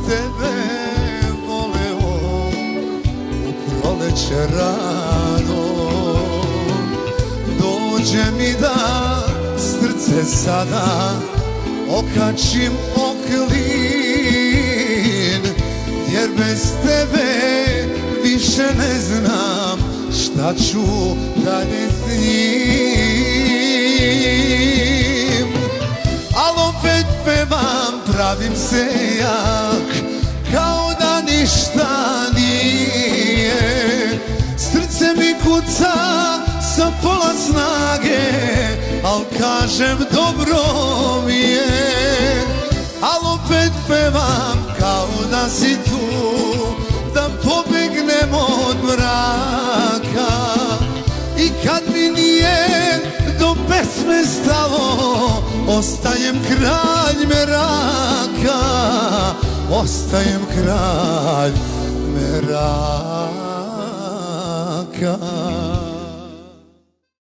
tebe voleo u proleće rano. Dođe mi da srce sada okačim oklin, jer bez tebe više ne znam šta ću dalje s njim. Al opet pevam, pravim se jak, kao da ništa nije. Srce mi kuca sa pola snage, al kažem dobro mi je. Al opet pevam kao da si tu, da pobegnem od mraka. I kad mi nije do pesme stalo, ostajem kralj meraka, ostajem kralj meraka.